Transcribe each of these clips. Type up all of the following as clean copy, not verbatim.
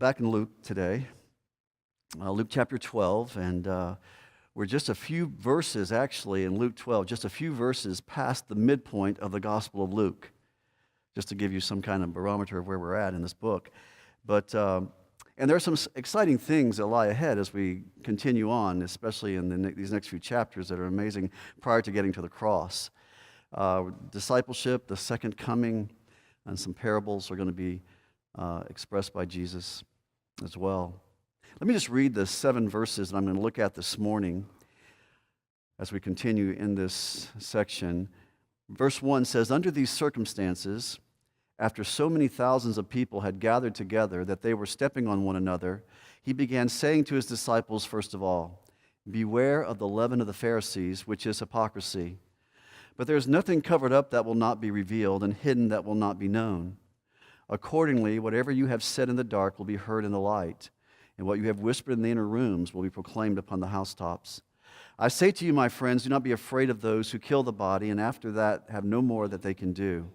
back in Luke today, Luke chapter 12, and we're just a few verses actually in Luke 12, just a few verses past the midpoint of the Gospel of Luke, just to give you some kind of barometer of where we're at in this book. And there are some exciting things that lie ahead as we continue on, especially in these next few chapters that are amazing prior to getting to the cross. Discipleship, the second coming, and some parables are going to be expressed by Jesus as well. Let me just read the 7 verses that I'm going to look at this morning as we continue in this section. Verse 1 says, "Under these circumstances, after so many thousands of people had gathered together that they were stepping on one another, he began saying to his disciples, first of all, 'Beware of the leaven of the Pharisees, which is hypocrisy. But there is nothing covered up that will not be revealed, and hidden that will not be known. Accordingly, whatever you have said in the dark will be heard in the light, and what you have whispered in the inner rooms will be proclaimed upon the housetops. I say to you, my friends, do not be afraid of those who kill the body, and after that have no more that they can do.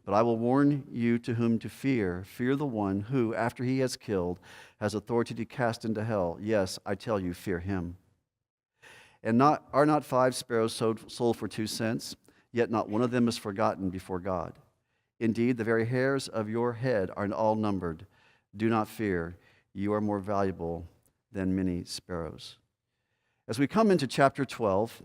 But I will warn you to whom to fear. Fear the one who, after he has killed, has authority to cast into hell. Yes, I tell you, fear him. And are not 5 sparrows sold for 2 cents? Yet not one of them is forgotten before God. Indeed, the very hairs of your head are all numbered. Do not fear. You are more valuable than many sparrows.'" As we come into chapter 12,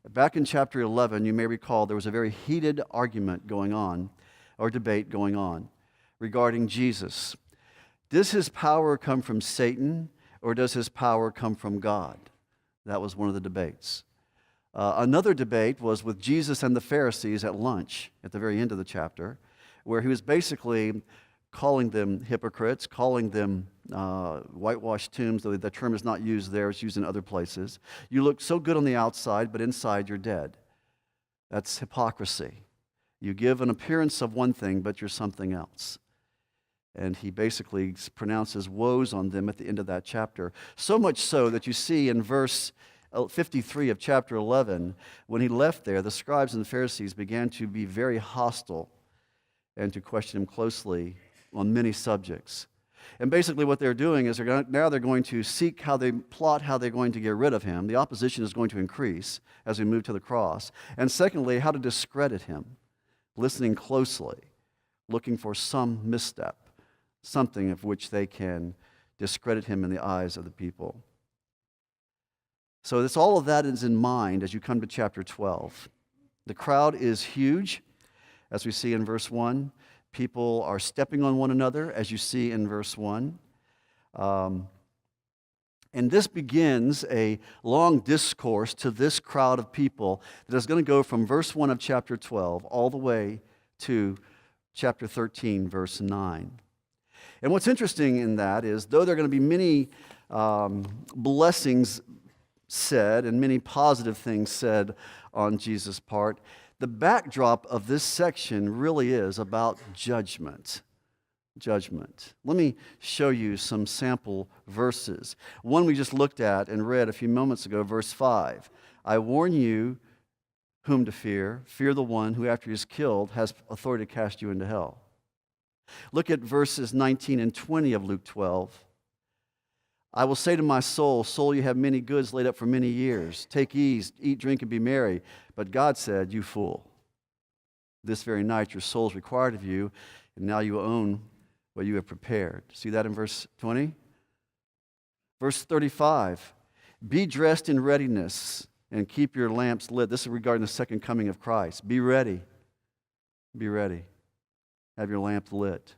back in chapter 11, you may recall there was a very heated argument going on, or debate going on, regarding Jesus. Does his power come from Satan, or does his power come from God? That was one of the debates. Another debate was with Jesus and the Pharisees at lunch at the very end of the chapter, where he was basically calling them hypocrites, calling them whitewashed tombs, though the term is not used there, it's used in other places. You look so good on the outside, but inside you're dead. That's hypocrisy. You give an appearance of one thing, but you're something else. And he basically pronounces woes on them at the end of that chapter. So much so that you see in verse 53 of chapter 11, when he left there, the scribes and the Pharisees began to be very hostile and to question him closely on many subjects. And basically what they're doing is they're going to seek how they're going to get rid of him. The opposition is going to increase as we move to the cross. And secondly, how to discredit him, listening closely, looking for some misstep, something of which they can discredit him in the eyes of the people. So all of that is in mind as you come to chapter 12. The crowd is huge, as we see in verse 1. People are stepping on one another, as you see in verse 1. And this begins a long discourse to this crowd of people that is going to go from verse 1 of chapter 12 all the way to chapter 13, verse 9. And what's interesting in that is, though there are going to be many blessings said and many positive things said on Jesus' part, the backdrop of this section really is about judgment. Judgment. Let me show you some sample verses. One we just looked at and read a few moments ago, verse 5. "I warn you whom to fear. Fear the one who, after he is killed, has authority to cast you into hell." Look at verses 19 and 20 of Luke 12. "I will say to my soul, soul, you have many goods laid up for many years. Take ease, eat, drink, and be merry. But God said, you fool, this very night your soul is required of you, and now you own what you have prepared." See that in verse 20? Verse 35, "Be dressed in readiness and keep your lamps lit." This is regarding the second coming of Christ. Be ready. Be ready. Have your lamp lit.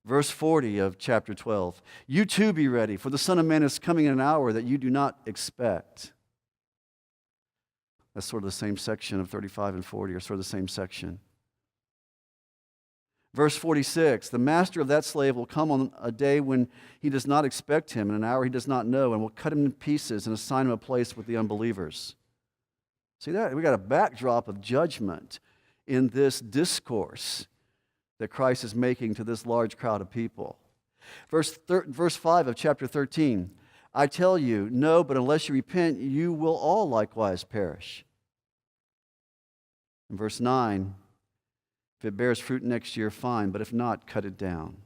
Verse 40 of chapter 12, "You too be ready, for the Son of Man is coming in an hour that you do not expect." That's sort of the same section of 35 and 40, or sort of the same section. Verse 46, "The master of that slave will come on a day when he does not expect him, in an hour he does not know, and will cut him in pieces and assign him a place with the unbelievers." See that? We got a backdrop of judgment in this discourse that Christ is making to this large crowd of people. Verse 5 of chapter 13, "I tell you, no, but unless you repent, you will all likewise perish." In verse 9, "If it bears fruit next year, fine, but if not, cut it down."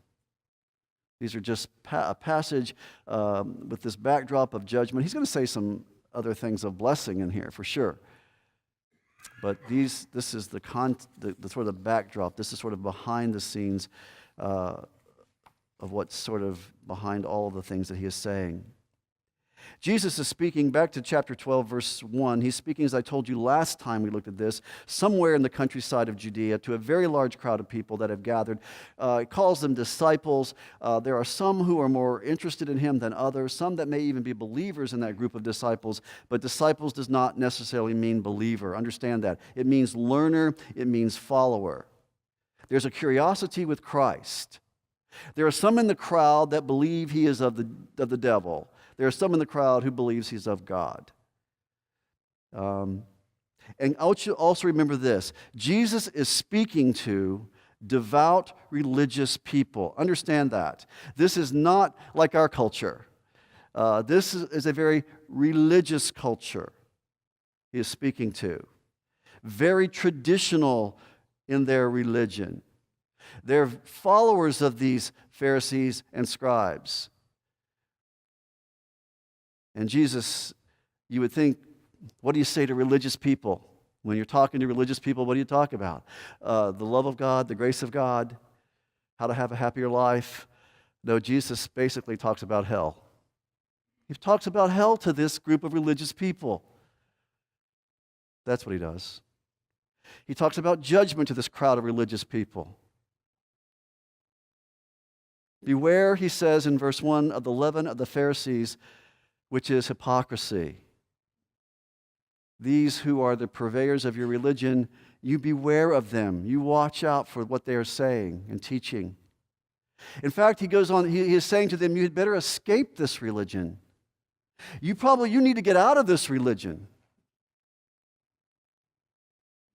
These are just a passage with this backdrop of judgment. He's going to say some other things of blessing in here, for sure. But this is the sort of backdrop. This is sort of behind the scenes of what's sort of behind all of the things that he is saying. Jesus is speaking back to chapter 12, verse 1. He's speaking, as I told you last time we looked at this, somewhere in the countryside of Judea to a very large crowd of people that have gathered. He calls them disciples. There are some who are more interested in him than others, some that may even be believers in that group of disciples. But disciples does not necessarily mean believer. Understand that. It means learner. It means follower. There's a curiosity with Christ. There are some in the crowd that believe he is of the devil. There are some in the crowd who believes he's of God. And I want you to also remember this. Jesus is speaking to devout religious people. Understand that. This is not like our culture. This is a very religious culture he is speaking to. Very traditional in their religion. They're followers of these Pharisees and scribes. And Jesus, you would think, what do you say to religious people? When you're talking to religious people, what do you talk about? The love of God, the grace of God, how to have a happier life. No, Jesus basically talks about hell. He talks about hell to this group of religious people. That's what he does. He talks about judgment to this crowd of religious people. Beware, he says in verse 1, of the leaven of the Pharisees, which is hypocrisy. These who are the purveyors of your religion, you beware of them. You watch out for what they are saying and teaching. In fact, he goes on, he is saying to them, you had better escape this religion. You need to get out of this religion.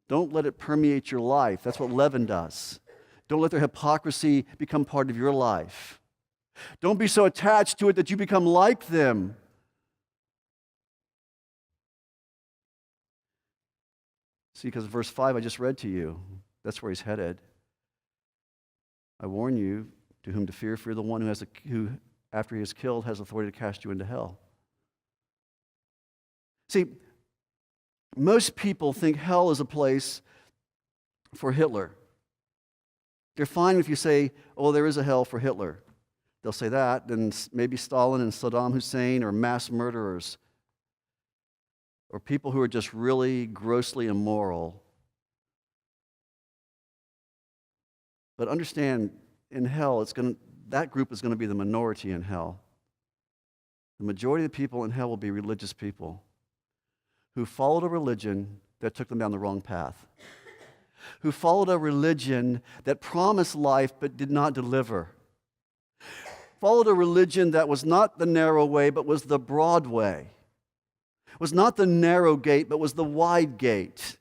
Don't let it permeate your life. That's what leaven does. Don't let their hypocrisy become part of your life. Don't be so attached to it that you become like them. See, because verse 5 I just read to you, that's where he's headed. I warn you, to whom to fear the one who after he is killed, has authority to cast you into hell. See, most people think hell is a place for Hitler. They're fine if you say, oh, there is a hell for Hitler. They'll say that, then maybe Stalin and Saddam Hussein, or mass murderers, or people who are just really grossly immoral. But understand, in hell, that group is going to be the minority in hell. The majority of the people in hell will be religious people who followed a religion that took them down the wrong path, who followed a religion that promised life but did not deliver, followed a religion that was not the narrow way but was the broad way, was not the narrow gate but was the wide gate.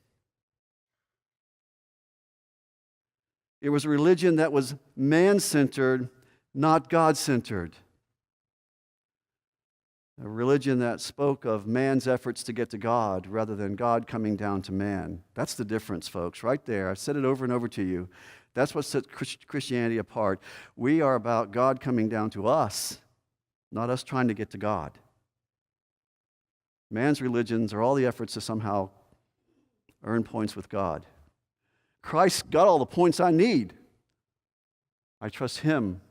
It was a religion that was man-centered, not God-centered. A religion that spoke of man's efforts to get to God rather than God coming down to man. That's the difference, folks, right there. I've said it over and over to you. That's what sets Christianity apart. We are about God coming down to us, not us trying to get to God. Man's religions are all the efforts to somehow earn points with God. Christ got all the points I need. I trust him.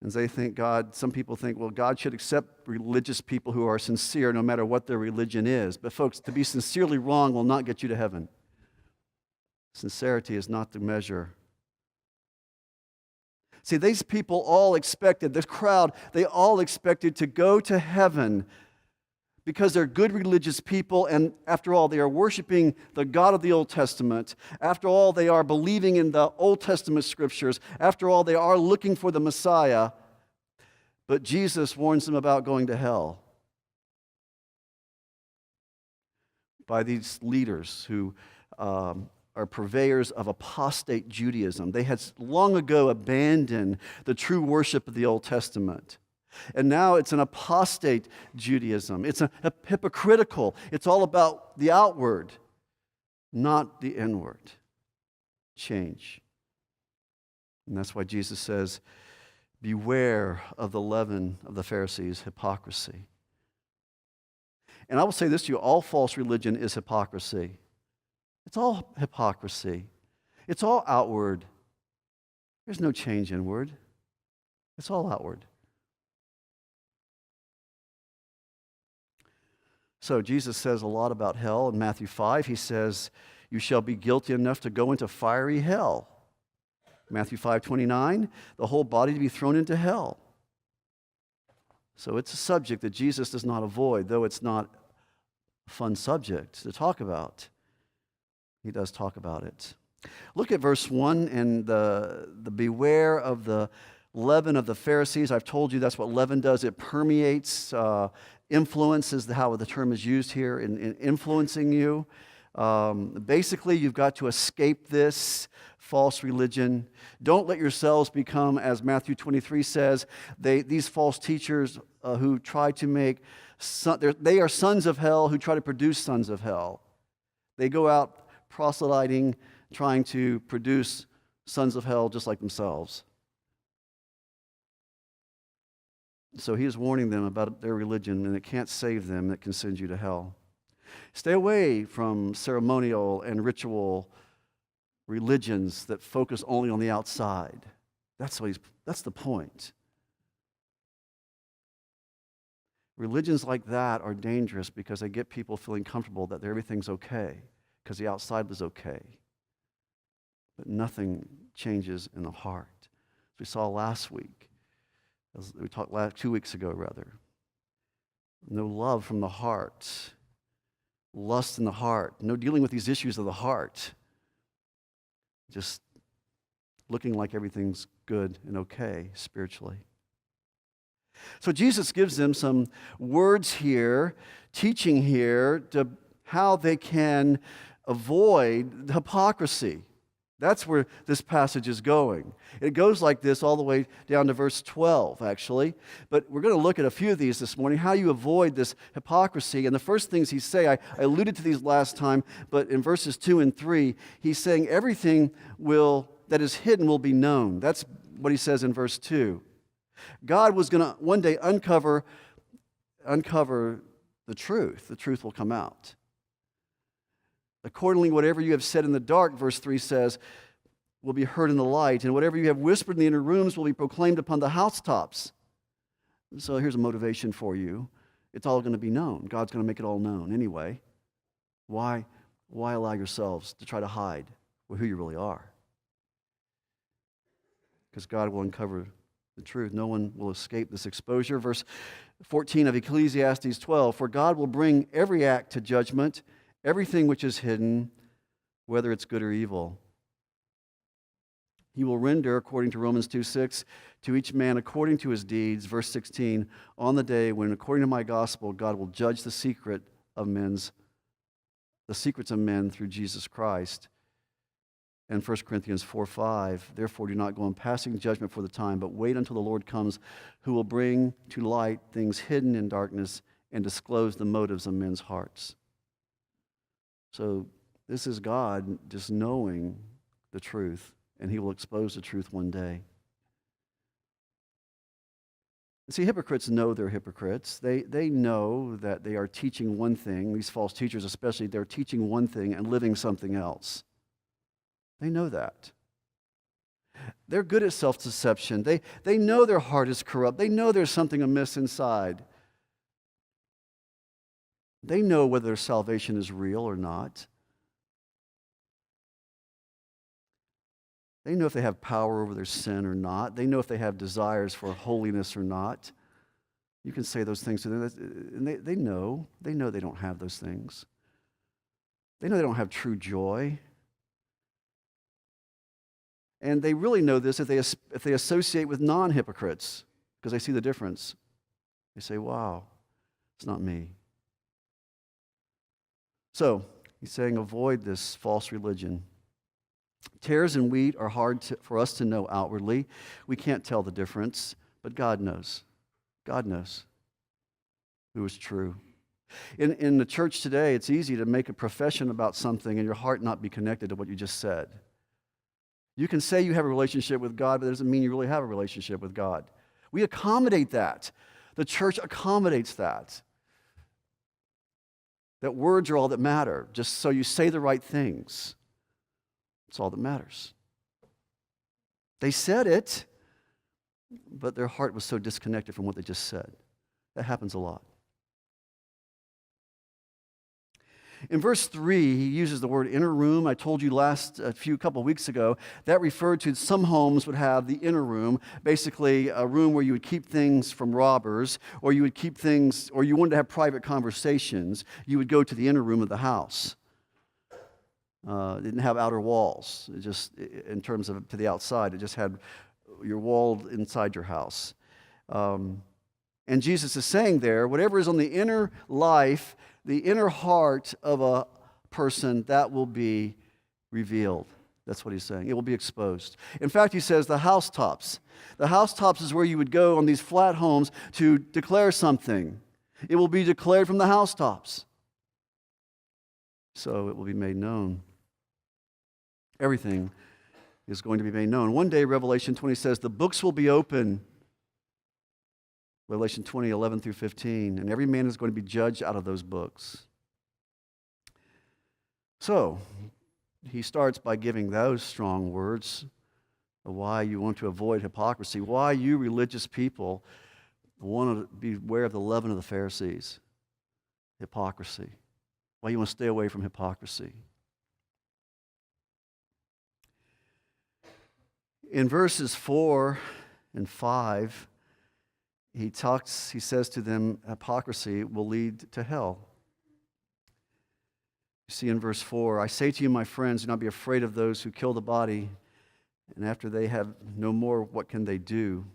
And they think some people think, well, God should accept religious people who are sincere no matter what their religion is. But folks, to be sincerely wrong will not get you to heaven. Sincerity is not the measure. See, these people all expected, this crowd, they all expected to go to heaven because they're good religious people, and after all, they are worshiping the God of the Old Testament. After all, they are believing in the Old Testament scriptures. After all, they are looking for the Messiah. But Jesus warns them about going to hell by these leaders who are purveyors of apostate Judaism. They had long ago abandoned the true worship of the Old Testament. And now it's an apostate Judaism. It's a hypocritical. It's all about the outward, not the inward. change. And that's why Jesus says, beware of the leaven of the Pharisees, hypocrisy. And I will say this to you, all false religion is hypocrisy. It's all hypocrisy. It's all outward. There's no change inward. It's all outward. So Jesus says a lot about hell in Matthew 5. He says, you shall be guilty enough to go into fiery hell. Matthew 5:29, the whole body to be thrown into hell. So it's a subject that Jesus does not avoid, though it's not a fun subject to talk about. He does talk about it. Look at verse 1 and the beware of the leaven of the Pharisees. I've told you that's what leaven does. It permeates, influences how the term is used here in influencing you. Basically, you've got to escape this false religion. Don't let yourselves become, as Matthew 23 says, these false teachers who try to make, they are sons of hell who try to produce sons of hell. They go out proselyting, trying to produce sons of hell just like themselves. So he is warning them about their religion, and it can't save them. It can send you to hell. Stay away from ceremonial and ritual religions that focus only on the outside. That's the point. Religions like that are dangerous because they get people feeling comfortable that everything's okay because the outside was okay. But nothing changes in the heart. As we saw last week, as we talked 2 weeks ago, rather. No love from the heart. Lust in the heart. No dealing with these issues of the heart. Just looking like everything's good and okay spiritually. So Jesus gives them some words here, teaching here, to how they can avoid hypocrisy. That's where this passage is going. It goes like this all the way down to verse 12, actually. But we're going to look at a few of these this morning, how you avoid this hypocrisy. And the first things he say, I alluded to these last time, but in verses 2 and 3, he's saying everything that is hidden will be known. That's what he says in verse 2. God was going to one day uncover the truth. The truth will come out. Accordingly, whatever you have said in the dark, verse 3 says, will be heard in the light, and whatever you have whispered in the inner rooms will be proclaimed upon the housetops. So here's a motivation for you. It's all going to be known. God's going to make it all known anyway. Why allow yourselves to try to hide who you really are? Because God will uncover the truth. No one will escape this exposure. Verse 14 of Ecclesiastes 12, for God will bring every act to judgment, everything which is hidden, whether it's good or evil. He will render, according to Romans 2:6, to each man according to his deeds. Verse 16, on the day when, according to my gospel, God will judge the secrets of men through Jesus Christ. And 1 Corinthians 4:5, therefore do not go on passing judgment for the time, but wait until the Lord comes, who will bring to light things hidden in darkness and disclose the motives of men's hearts. So this is God just knowing the truth, and he will expose the truth one day. See, hypocrites know they're hypocrites. They know that they are teaching one thing, these false teachers especially, they're teaching one thing and living something else. They know that. They're good at self-deception. They know their heart is corrupt. They know there's something amiss inside. They know whether their salvation is real or not. They know if they have power over their sin or not. They know if they have desires for holiness or not. You can say those things to them, and they know. They know they don't have those things. They know they don't have true joy. And they really know this if they associate with non-hypocrites, because they see the difference. They say, wow, it's not me. So, he's saying avoid this false religion. Tares and wheat are hard for us to know outwardly. We can't tell the difference, but God knows. God knows who is true. In the church today, it's easy to make a profession about something and your heart not be connected to what you just said. You can say you have a relationship with God, but that doesn't mean you really have a relationship with God. We accommodate that. The church accommodates that. That words are all that matter, just so you say the right things. It's all that matters. They said it, but their heart was so disconnected from what they just said. That happens a lot. In verse 3, he uses the word inner room. I told you a couple weeks ago, that referred to some homes would have the inner room, basically a room where you would keep things from robbers, or you would keep things, or you wanted to have private conversations, you would go to the inner room of the house. It didn't have outer walls. It just, in terms of to the outside, it just had your wall inside your house. And Jesus is saying there, whatever is on the inner life, the inner heart of a person, that will be revealed. That's what he's saying. It will be exposed. In fact, he says the housetops. The housetops is where you would go on these flat homes to declare something. It will be declared from the housetops. So it will be made known. Everything is going to be made known. One day, Revelation 20 says, the books will be open. Revelation 20, 11 through 15. And every man is going to be judged out of those books. So, he starts by giving those strong words of why you want to avoid hypocrisy, why you religious people want to beware of the leaven of the Pharisees, hypocrisy, why you want to stay away from hypocrisy. In verses 4 and 5, he says to them, hypocrisy will lead to hell. You see in verse 4, I say to you, my friends, do not be afraid of those who kill the body, and after they have no more, what can they do?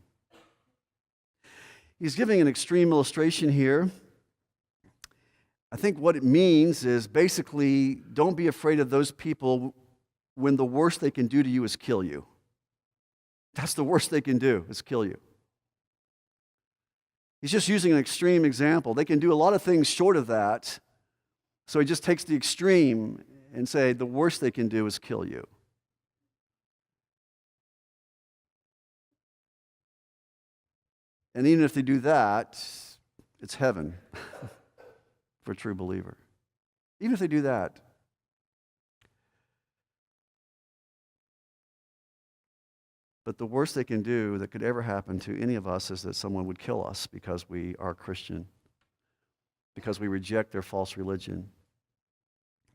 He's giving an extreme illustration here. I think what it means is basically, don't be afraid of those people when the worst they can do to you is kill you. That's the worst they can do, is kill you. He's just using an extreme example. They can do a lot of things short of that. So he just takes the extreme and say the worst they can do is kill you. And even if they do that, it's heaven for a true believer. Even if they do that. But the worst they can do that could ever happen to any of us is that someone would kill us because we are Christian, because we reject their false religion,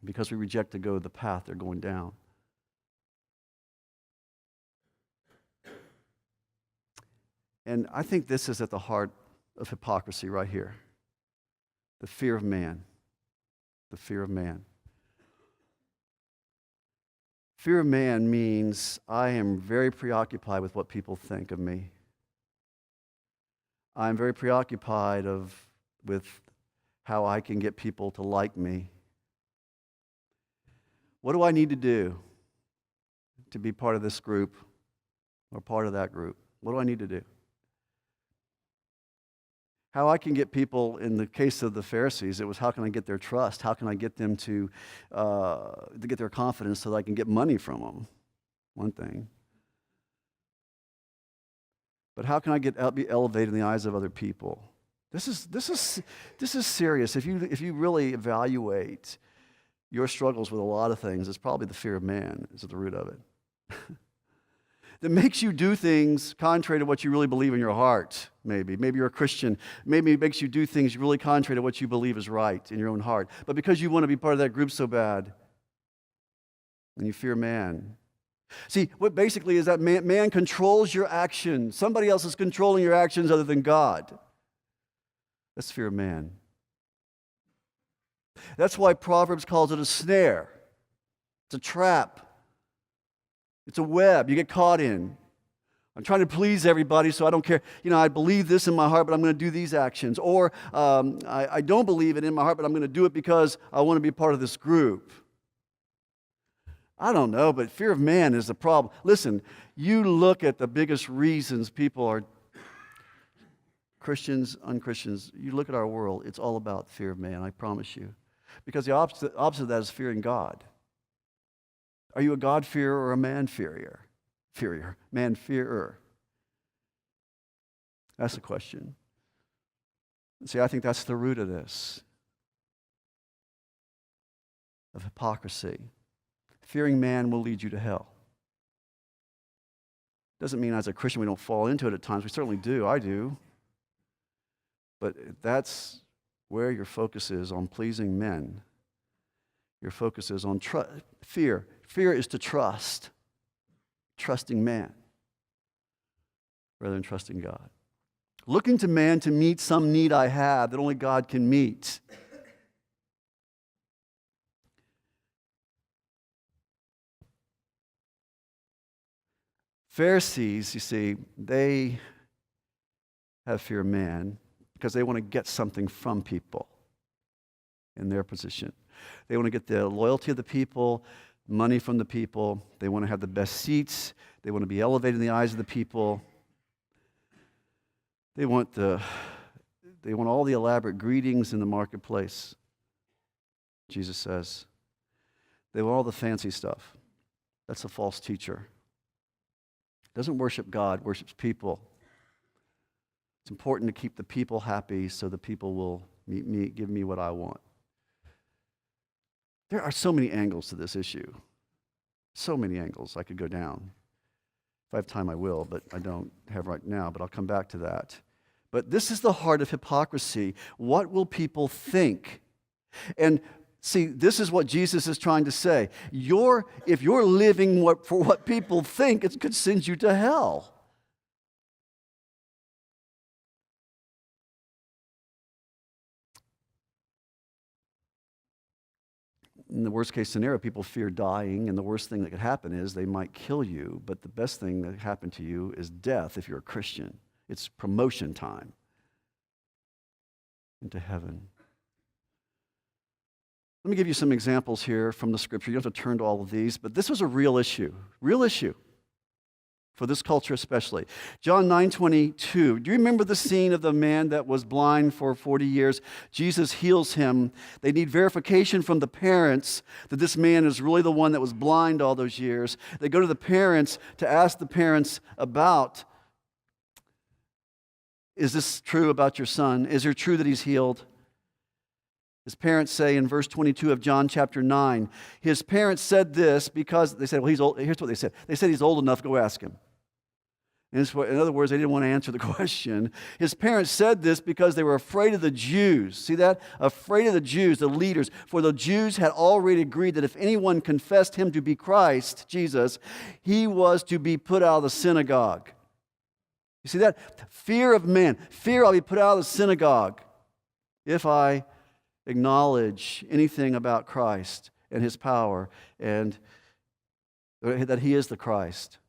because we reject to go the path they're going down. And I think this is at the heart of hypocrisy right here. The fear of man. The fear of man. Fear of man means I am very preoccupied with what people think of me. I'm very preoccupied with how I can get people to like me. What do I need to do to be part of this group or part of that group? What do I need to do? How I can get people, in the case of the Pharisees, it was how can I get their trust? How can I get them to get their confidence so that I can get money from them? One thing. But how can I be elevated in the eyes of other people? This is serious. If you really evaluate your struggles with a lot of things, it's probably the fear of man is at the root of it. That makes you do things contrary to what you really believe in your heart, maybe. Maybe you're a Christian. Maybe it makes you do things really contrary to what you believe is right in your own heart. But because you want to be part of that group so bad, and you fear man. See, what basically is that man controls your actions. Somebody else is controlling your actions other than God. That's fear of man. That's why Proverbs calls it a snare. It's a trap. It's a web you get caught in. I'm trying to please everybody, so I don't care. I believe this in my heart, but I'm going to do these actions. Or I don't believe it in my heart, but I'm going to do it because I want to be part of this group. I don't know, but fear of man is the problem. Listen, you look at the biggest reasons people are Christians, unchristians. You look at our world, it's all about fear of man, I promise you. Because the opposite of that is fearing God. Are you a God-fearer or a man-fearer? Man-fearer. That's the question. See, I think that's the root of this, of hypocrisy. Fearing man will lead you to hell. Doesn't mean as a Christian we don't fall into it at times. We certainly do. I do. But that's where your focus is, on pleasing men. Your focus is on fear. Fear is to trust. Trusting man rather than trusting God. Looking to man to meet some need I have that only God can meet. Pharisees, you see, they have fear of man because they want to get something from people in their position. They want to get the loyalty of the people, money from the people. They want to have the best seats. They want to be elevated in the eyes of the people. They want all the elaborate greetings in the marketplace, Jesus says. They want all the fancy stuff. That's a false teacher. Doesn't worship God, worships people. It's important to keep the people happy so the people will meet me, give me what I want. There are so many angles to this issue. So many angles I could go down. If I have time, I will, but I don't have right now, but I'll come back to that. But this is the heart of hypocrisy. What will people think? And see, this is what Jesus is trying to say. If you're living for what people think, it could send you to hell. In the worst case scenario, people fear dying, and the worst thing that could happen is they might kill you, but the best thing that could happen to you is death if you're a Christian. It's promotion time into heaven. Let me give you some examples here from the scripture. You don't have to turn to all of these, but this was a real issue for this culture especially. John 9:22. Do you remember the scene of the man that was blind for 40 years? Jesus heals him. They need verification from the parents that this man is really the one that was blind all those years. They go to the parents to ask the parents about, is this true about your son? Is it true that he's healed? His parents say in verse 22 of John chapter 9, his parents said this because they said, well, he's old. Here's what they said. They said he's old enough, go ask him. In other words, they didn't want to answer the question. His parents said this because they were afraid of the Jews. See that? Afraid of the Jews, the leaders. For the Jews had already agreed that if anyone confessed him to be Christ, Jesus, he was to be put out of the synagogue. You see that? Fear of man. Fear I'll be put out of the synagogue if I acknowledge anything about Christ and his power and that he is the Christ.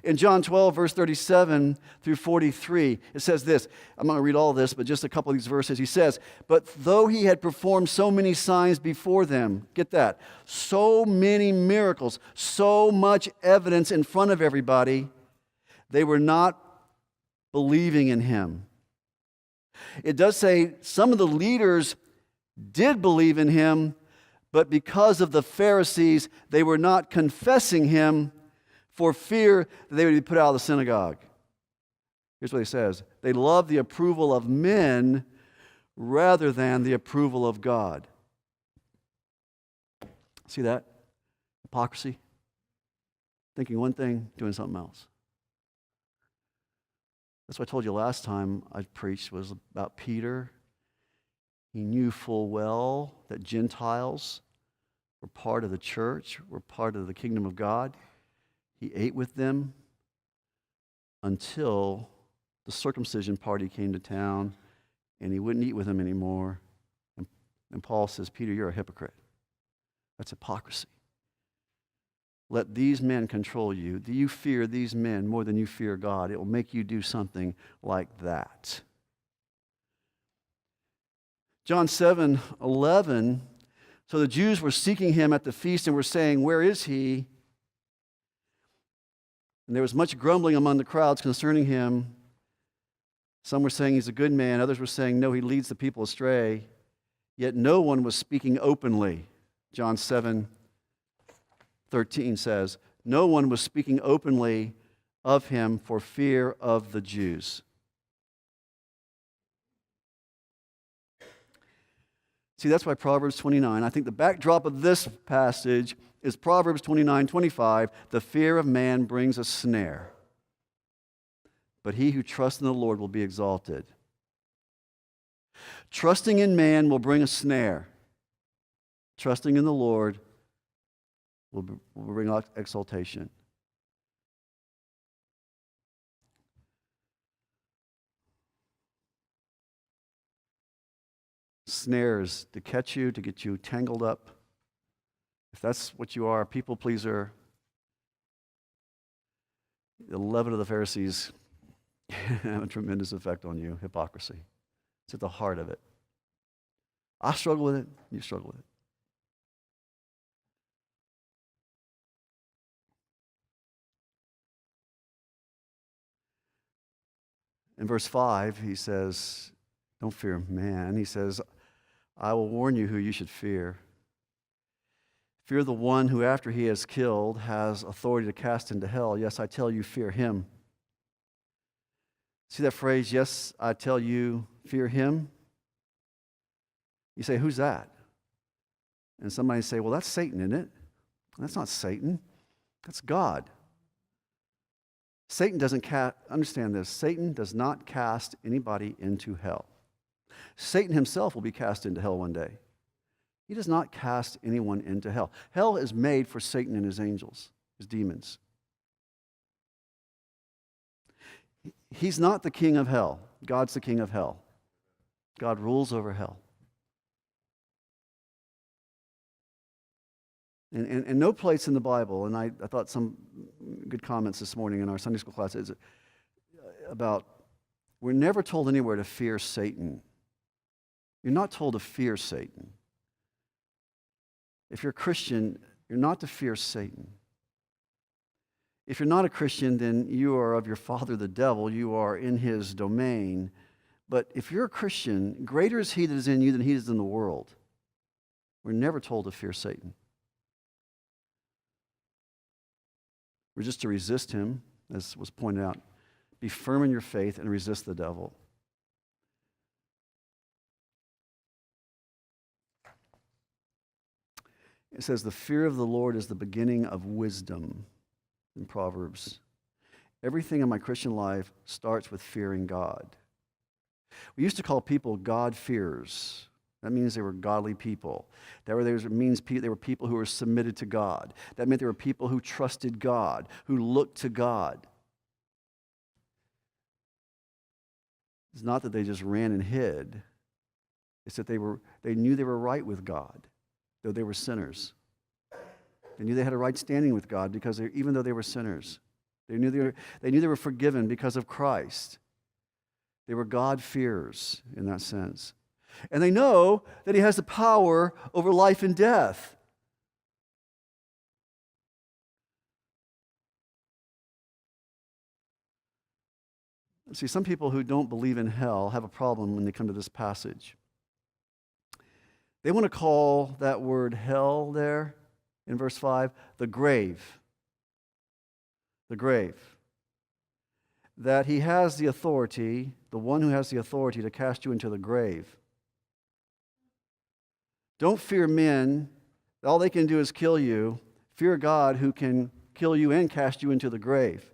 In John 12, verse 37 through 43, it says this. I'm not going to read all of this, but just a couple of these verses. He says, but though he had performed so many signs before them, get that, so many miracles, so much evidence in front of everybody, they were not believing in him. It does say some of the leaders did believe in him, but because of the Pharisees, they were not confessing him for fear that they would be put out of the synagogue. Here's what he says. They love the approval of men rather than the approval of God. See that? Hypocrisy. Thinking one thing, doing something else. That's what I told you last time I preached was about Peter. He knew full well that Gentiles were part of the church, were part of the kingdom of God. He ate with them until the circumcision party came to town, and he wouldn't eat with them anymore. And Paul says, Peter, you're a hypocrite. That's hypocrisy. Let these men control you. Do you fear these men more than you fear God? It will make you do something like that. John 7:11. So the Jews were seeking him at the feast and were saying, where is he? And there was much grumbling among the crowds concerning him. Some were saying he's a good man. Others were saying, no, he leads the people astray. Yet no one was speaking openly. John 7:13 says, No one was speaking openly of him for fear of the Jews. See, that's why Proverbs 29, I think the backdrop of this passage is Proverbs 29:25. The fear of man brings a snare, but he who trusts in the Lord will be exalted. Trusting in man will bring a snare. Trusting in the Lord will bring exaltation. Snares to catch you, to get you tangled up. If that's what you are, a people pleaser, the leaven of the Pharisees have a tremendous effect on you. Hypocrisy. It's at the heart of it. I struggle with it. You struggle with it. In verse 5, he says, don't fear man. He says, I will warn you who you should fear. Fear the one who, after he has killed, has authority to cast into hell. Yes, I tell you, fear him. See that phrase, yes, I tell you, fear him? You say, who's that? And somebody say, well, that's Satan, isn't it? That's not Satan. That's God. Satan doesn't understand this. Satan does not cast anybody into hell. Satan himself will be cast into hell one day. He does not cast anyone into hell. Hell is made for Satan and his angels, his demons. He's not the king of hell. God's the king of hell. God rules over hell. And no place in the Bible, and I thought some good comments this morning in our Sunday school class is about, we're never told anywhere to fear Satan. You're not told to fear Satan. If you're a Christian, you're not to fear Satan. If you're not a Christian, then you are of your father the devil. You are in his domain. But if you're a Christian, greater is he that is in you than he is in the world. We're never told to fear Satan. We're just to resist him, as was pointed out. Be firm in your faith and resist the devil. It says, the fear of the Lord is the beginning of wisdom in Proverbs. Everything in my Christian life starts with fearing God. We used to call people God-fearers. That means they were godly people. That means they were people who were submitted to God. That meant they were people who trusted God, who looked to God. It's not that they just ran and hid. It's that they knew they were right with God, though they were sinners. They knew they had a right standing with God because even though they were sinners. They knew they were forgiven because of Christ. They were God-fearers in that sense. And they know that he has the power over life and death. See, some people who don't believe in hell have a problem when they come to this passage. They want to call that word hell there in verse 5 the grave. The grave. That he has the authority, the one who has the authority to cast you into the grave. Don't fear men. All they can do is kill you. Fear God who can kill you and cast you into the grave.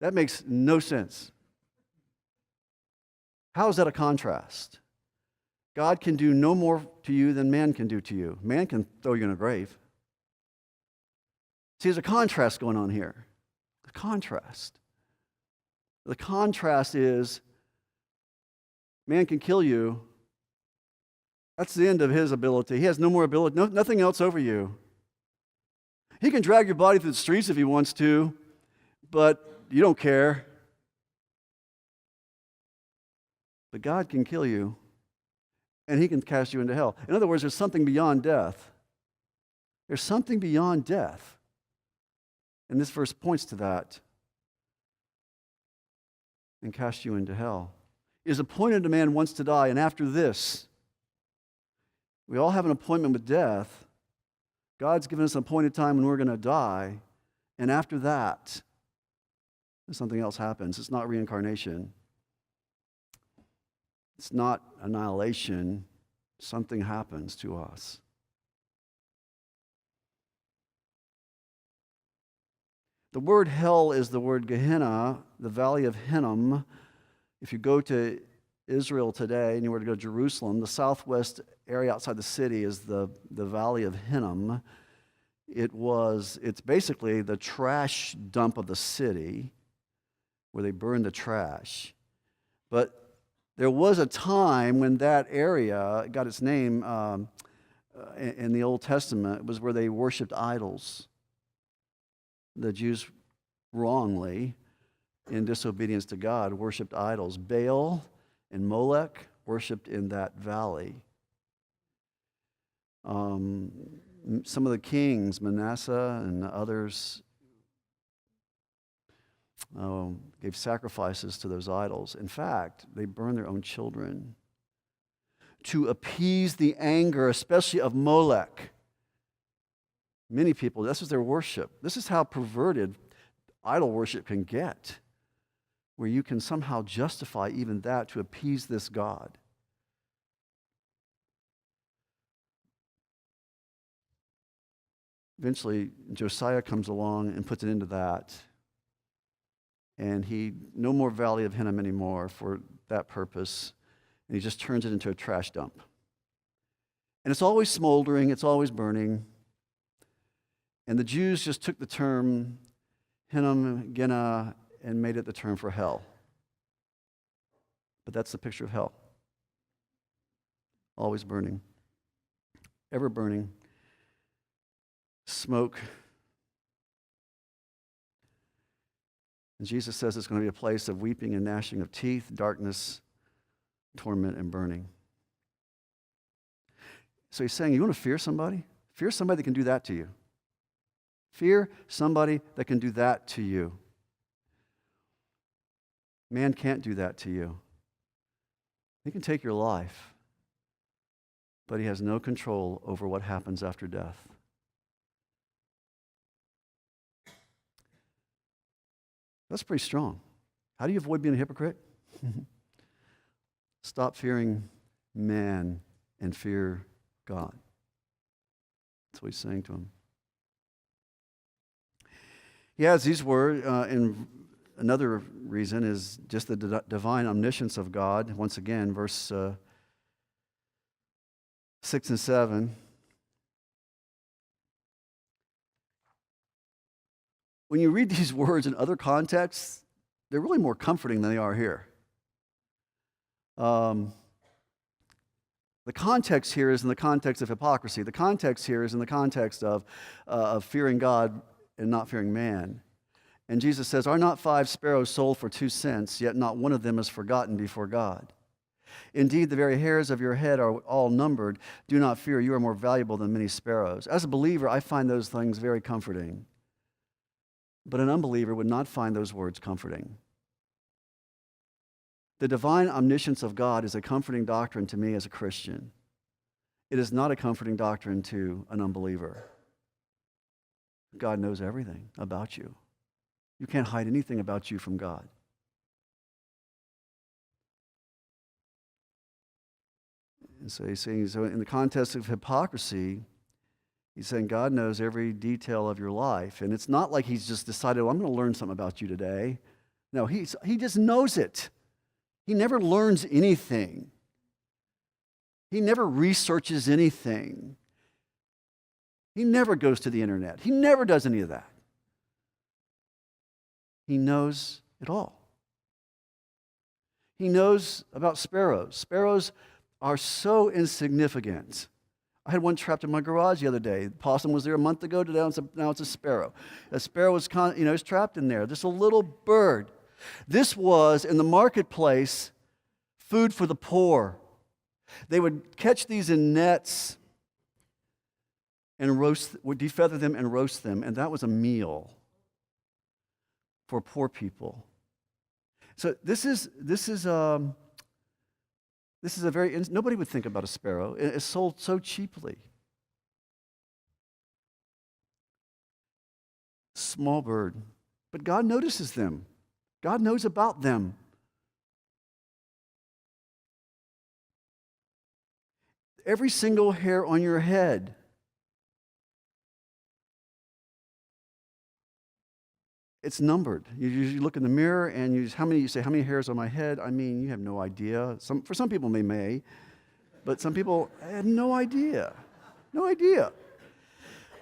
That makes no sense. How is that a contrast? God can do no more to you than man can do to you. Man can throw you in a grave. See, there's a contrast going on here. A contrast. The contrast is man can kill you. That's the end of his ability. He has no more ability, nothing else over you. He can drag your body through the streets if he wants to, but you don't care. But God can kill you, and he can cast you into hell. In other words, there's something beyond death. There's something beyond death. And this verse points to that. And cast you into hell. It is appointed a man once to die, and after this, we all have an appointment with death, God's given us an appointed time when we're going to die, and after that, something else happens. It's not reincarnation. It's not annihilation. Something happens to us. The word hell is the word Gehenna, the valley of Hinnom. If you go to Israel today and you were to go to Jerusalem, the southwest area outside the city is the valley of Hinnom. It's basically the trash dump of the city where they burn the trash. But there was a time when that area got its name in the Old Testament. It was where they worshipped idols. The Jews wrongly, in disobedience to God, worshipped idols. Baal and Molech worshipped in that valley. Some of the kings, Manasseh and others, gave sacrifices to those idols. In fact, they burned their own children to appease the anger, especially of Molech. Many people, this is their worship. This is how perverted idol worship can get, where you can somehow justify even that to appease this God. Eventually, Josiah comes along and puts an end to that. And no more Valley of Hinnom anymore for that purpose. And he just turns it into a trash dump. And it's always smoldering, it's always burning. And the Jews just took the term Hinnom, Gehenna, and made it the term for hell. But that's the picture of hell. Always burning. Ever burning. Smoke. And Jesus says it's going to be a place of weeping and gnashing of teeth, darkness, torment, and burning. So he's saying, you want to fear somebody? Fear somebody that can do that to you. Fear somebody that can do that to you. Man can't do that to you. He can take your life, but he has no control over what happens after death. That's pretty strong. How do you avoid being a hypocrite? Stop fearing man and fear God. That's what he's saying to him. He has these words, and another reason is just the divine omniscience of God. Once again, verse 6 and 7. When you read these words in other contexts, they're really more comforting than they are here. The context here is in the context of hypocrisy. The context here is in the context of fearing God and not fearing man. And Jesus says, "Are not 5 sparrows sold for 2 cents, yet not one of them is forgotten before God? Indeed, the very hairs of your head are all numbered. Do not fear, you are more valuable than many sparrows." As a believer, I find those things very comforting. But an unbeliever would not find those words comforting. The divine omniscience of God is a comforting doctrine to me as a Christian. It is not a comforting doctrine to an unbeliever. God knows everything about you. You can't hide anything about you from God. And so he's saying, so in the context of hypocrisy, he's saying God knows every detail of your life. And it's not like he's just decided, well, I'm going to learn something about you today. No, he just knows it. He never learns anything. He never researches anything. He never goes to the internet. He never does any of that. He knows it all. He knows about sparrows. Sparrows are so insignificant. I had one trapped in my garage the other day. The possum was there a month ago. Now it's a sparrow. A sparrow was trapped in there. Just a little bird. This was, in the marketplace, food for the poor. They would catch these in nets and would defeather them and roast them, and that was a meal for poor people. So this is a very, nobody would think about a sparrow. It's sold so cheaply. Small bird. But God notices them. God knows about them. Every single hair on your head. It's numbered. You look in the mirror and you say, how many hairs on my head? I mean, you have no idea. For some people may, but some people had no idea. No idea.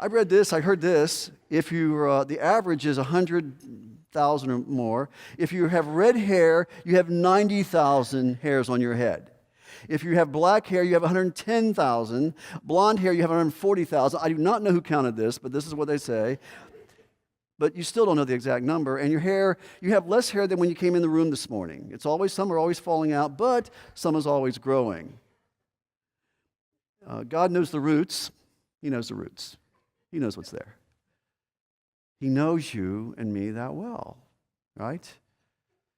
I read this, I heard this. If the average is 100,000 or more. If you have red hair, you have 90,000 hairs on your head. If you have black hair, you have 110,000. Blonde hair, you have 140,000. I do not know who counted this, but this is what they say. But you still don't know the exact number. And your hair, you have less hair than when you came in the room this morning. Some are always falling out, but some is always growing. God knows the roots. He knows the roots. He knows what's there. He knows you and me that well, right?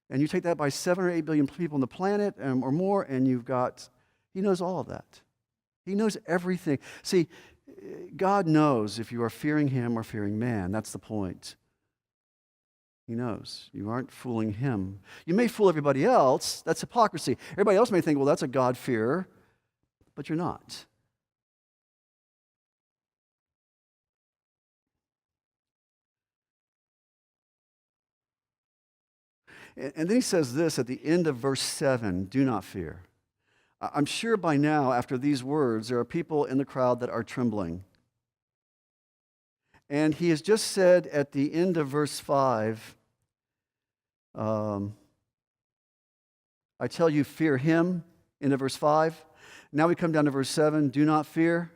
And you take that by 7 or 8 billion people on the planet or more, and He knows all of that. He knows everything. See, God knows if you are fearing Him or fearing man. That's the point. He knows. You aren't fooling Him. You may fool everybody else. That's hypocrisy. Everybody else may think, well, that's a God-fearer, but you're not. And then he says this at the end of verse 7, do not fear. I'm sure by now, after these words, there are people in the crowd that are trembling. And he has just said at the end of verse 5, I tell you, fear him, into verse 5. Now we come down to verse 7, do not fear.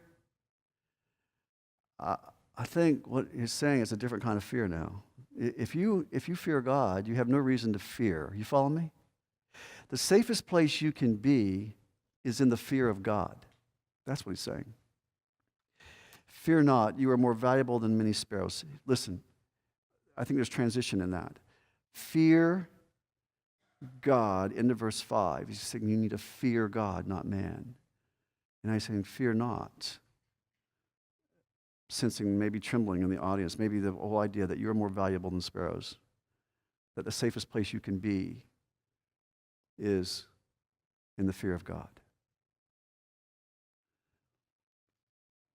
I think what he's saying is a different kind of fear now. If you fear God, you have no reason to fear. You follow me? The safest place you can be is in the fear of God. That's what he's saying. Fear not, you are more valuable than many sparrows. Listen, I think there's transition in that. Fear God, into verse 5. He's saying you need to fear God, not man. And he's saying, fear not. Sensing maybe trembling in the audience, maybe the whole idea that you're more valuable than sparrows, that the safest place you can be is in the fear of God.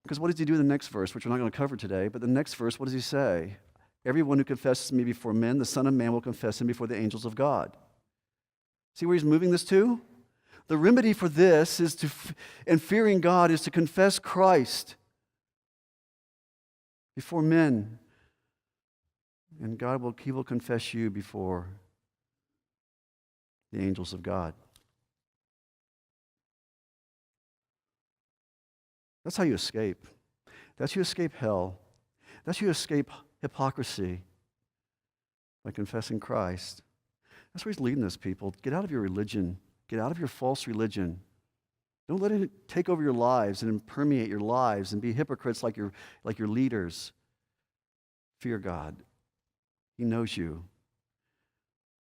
Because what does he do in the next verse, which we're not going to cover today, but the next verse, what does he say? Everyone who confesses me before men, the Son of Man will confess him before the angels of God. See where he's moving this to? The remedy for this and fearing God is to confess Christ before men. And He will confess you before the angels of God. That's how you escape. That's how you escape hell. That's how you escape hypocrisy, by confessing Christ. That's where he's leading us, people. Get out of your religion. Get out of your false religion. Don't let it take over your lives and permeate your lives and be hypocrites like your leaders. Fear God. He knows you.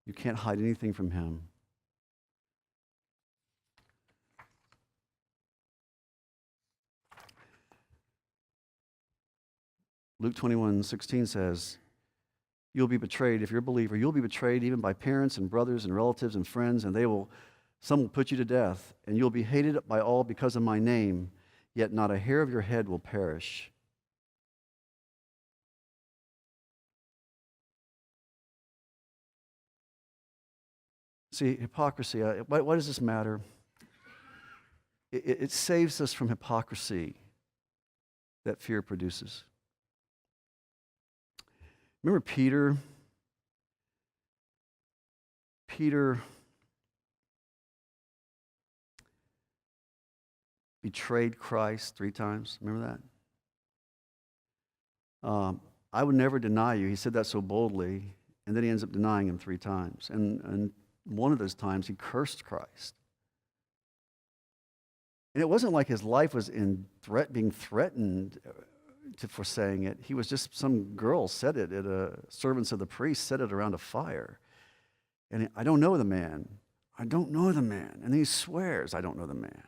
You can't hide anything from him. Luke 21:16 says, you'll be betrayed. If you're a believer, you'll be betrayed even by parents and brothers and relatives and friends, and some will put you to death, and you'll be hated by all because of my name, yet not a hair of your head will perish. See, hypocrisy, why does this matter? It saves us from hypocrisy that fear produces. Remember Peter? Peter betrayed Christ 3 times. Remember that? I would never deny you. He said that so boldly, and then he ends up denying him 3 times. And one of those times he cursed Christ. And it wasn't like his life was being threatened for saying it. He was just, some girl said it servants of the priest said it around a fire. And I don't know the man. I don't know the man. And he swears, I don't know the man.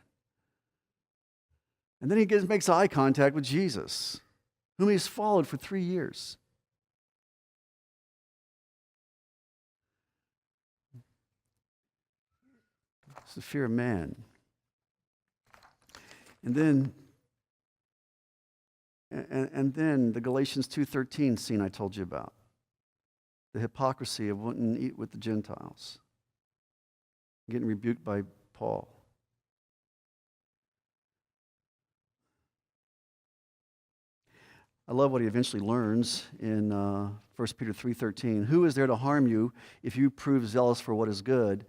And then he makes eye contact with Jesus, whom he's followed for 3 years. the fear of man. And then the Galatians 2:13 scene I told you about. The hypocrisy of wanting to eat with the Gentiles. Getting rebuked by Paul. I love what he eventually learns in 1 Peter 3:13. Who is there to harm you if you prove zealous for what is good?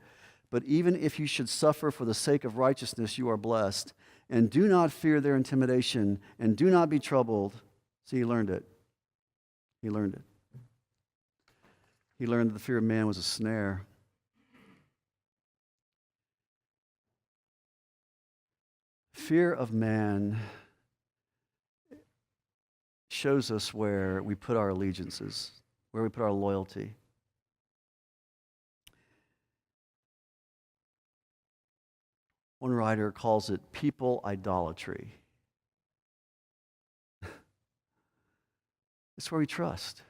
But even if you should suffer for the sake of righteousness, you are blessed. And do not fear their intimidation, and do not be troubled. See, he learned it. He learned it. He learned that the fear of man was a snare. Fear of man shows us where we put our allegiances, where we put our loyalty. One writer calls it people idolatry. It's where we trust.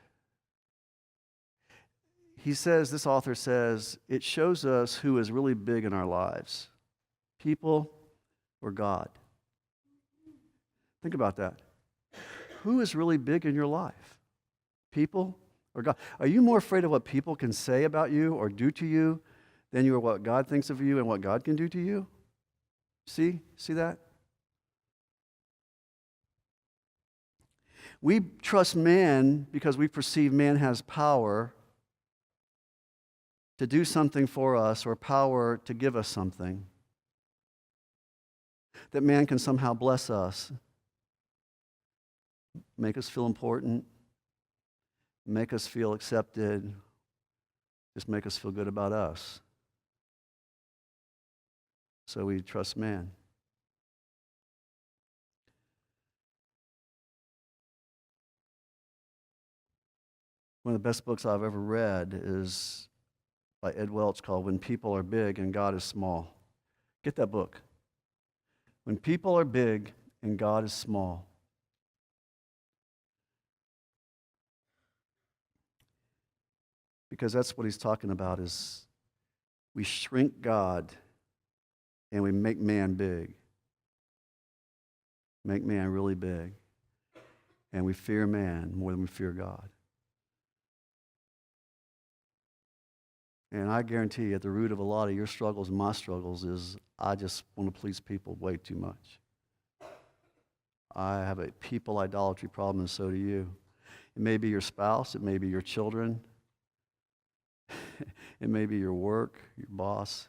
He says, this author says, it shows us who is really big in our lives. People or God. Think about that. Who is really big in your life? People or God? Are you more afraid of what people can say about you or do to you than you are what God thinks of you and what God can do to you? See that? We trust man because we perceive man has power to do something for us or power to give us something. That man can somehow bless us, make us feel important, make us feel accepted, just make us feel good about us. So we trust man. One of the best books I've ever read is by Ed Welch called When People Are Big and God is Small. Get that book. When people are big and God is small. Because that's what he's talking about is we shrink God and we make man big. Make man really big. And we fear man more than we fear God. And I guarantee you, at the root of a lot of your struggles and my struggles is I just want to please people way too much. I have a people idolatry problem, and so do you. It may be your spouse. It may be your children. It may be your work, your boss.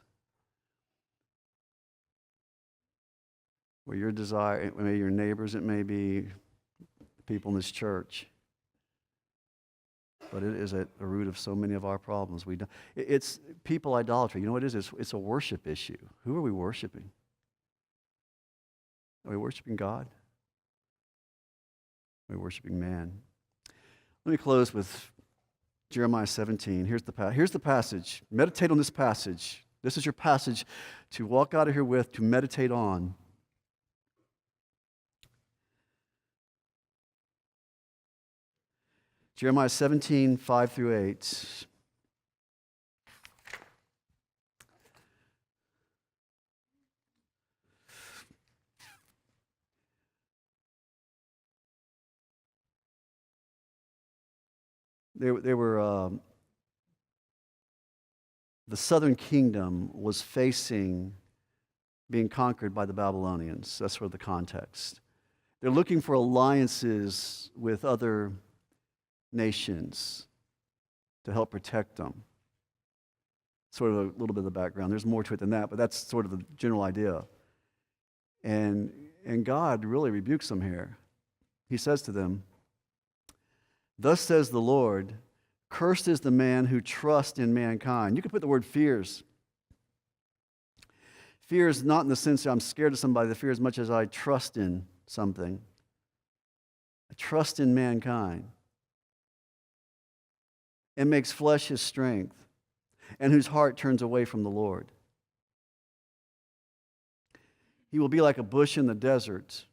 Or your desire, it may be your neighbors. It may be people in this church. But it is at the root of so many of our problems. It's people idolatry. You know what it is? It's a worship issue. Who are we worshiping? Are we worshiping God? Are we worshiping man? Let me close with Jeremiah 17. Here's the passage. Meditate on this passage. This is your passage to walk out of here with, to meditate on. Jeremiah 17, 5 through 8. The southern kingdom was facing being conquered by the Babylonians. That's sort of the context. They're looking for alliances with other nations to help protect them. Sort of a little bit of the background. There's more to it than that, but that's sort of the general idea. And God really rebukes them here. He says to them, "Thus says the Lord, cursed is the man who trusts in mankind." You could put the word fears. Fear is not in the sense that I'm scared of somebody. The fear as much as I trust in something. I trust in mankind. And makes flesh his strength, and whose heart turns away from the Lord. He will be like a bush in the desert.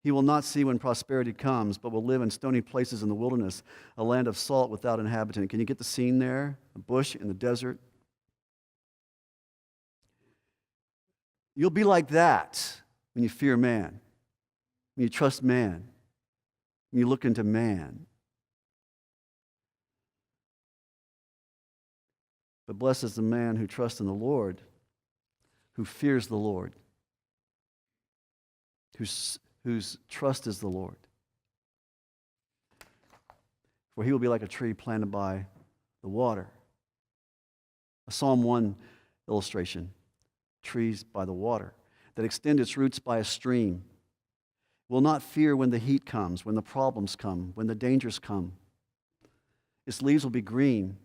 He will not see when prosperity comes, but will live in stony places in the wilderness, a land of salt without inhabitant. Can you get the scene there? A bush in the desert. You'll be like that when you fear man, when you trust man, when you look into man. But blessed is the man who trusts in the Lord, who fears the Lord, whose trust is the Lord. For he will be like a tree planted by the water. A Psalm 1 illustration, trees by the water, that extend its roots by a stream, will not fear when the heat comes, when the problems come, when the dangers come. Its leaves will be green.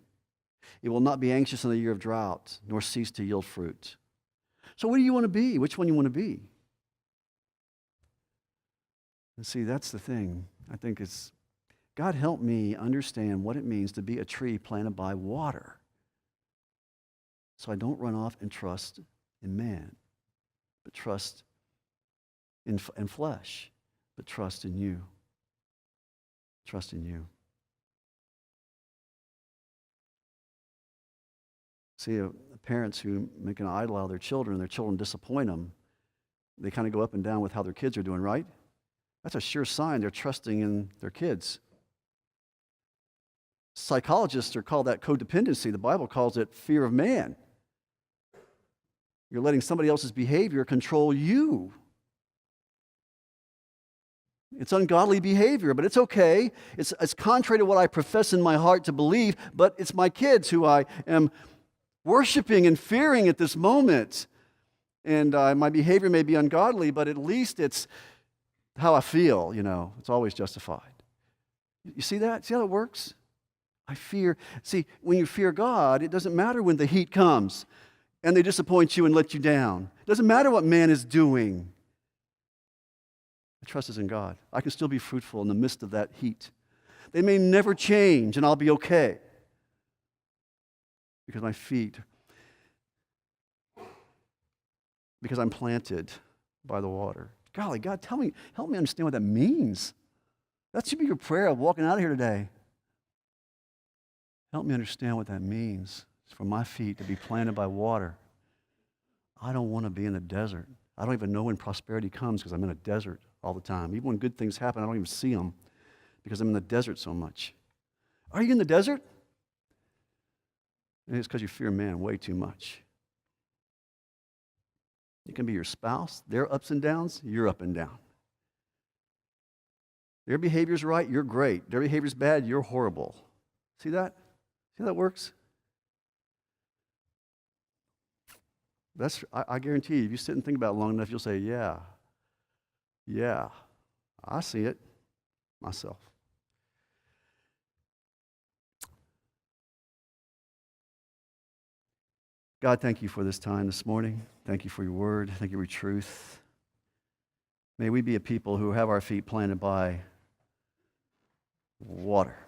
It will not be anxious in the year of drought, nor cease to yield fruit. So what do you want to be? Which one do you want to be? And see, that's the thing. I think it's, God help me understand what it means to be a tree planted by water, so I don't run off and trust in man, but trust in flesh, but trust in you. Trust in you. See, parents who make an idol out of their children disappoint them, they kind of go up and down with how their kids are doing, right? That's a sure sign they're trusting in their kids. Psychologists are called that codependency. The Bible calls it fear of man. You're letting somebody else's behavior control you. It's ungodly behavior, but it's okay. It's contrary to what I profess in my heart to believe, but it's my kids who I am worshiping and fearing at this moment. And my behavior may be ungodly, but at least it's how I feel, It's always justified. You see that? See how it works? I fear. See, when you fear God, it doesn't matter when the heat comes and they disappoint you and let you down. It doesn't matter what man is doing. My trust is in God. I can still be fruitful in the midst of that heat. They may never change, and I'll be okay. Because my feet, because I'm planted by the water. Golly, God, help me understand what that means. That should be your prayer of walking out of here today. Help me understand what that means for my feet to be planted by water. I don't want to be in a desert. I don't even know when prosperity comes because I'm in a desert all the time. Even when good things happen, I don't even see them because I'm in the desert so much. Are you in the desert? And it's because you fear man way too much. It can be your spouse, their ups and downs, you're up and down. Their behavior's right, you're great. Their behavior's bad, you're horrible. See that? See how that works? I guarantee you, if you sit and think about it long enough, you'll say, yeah, I see it myself. God, thank you for this time this morning. Thank you for your word. Thank you for your truth. May we be a people who have our feet planted by water.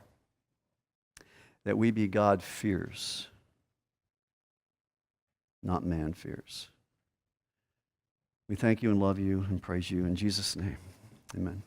That we be God fears, not man fears. We thank you and love you and praise you in Jesus' name. Amen.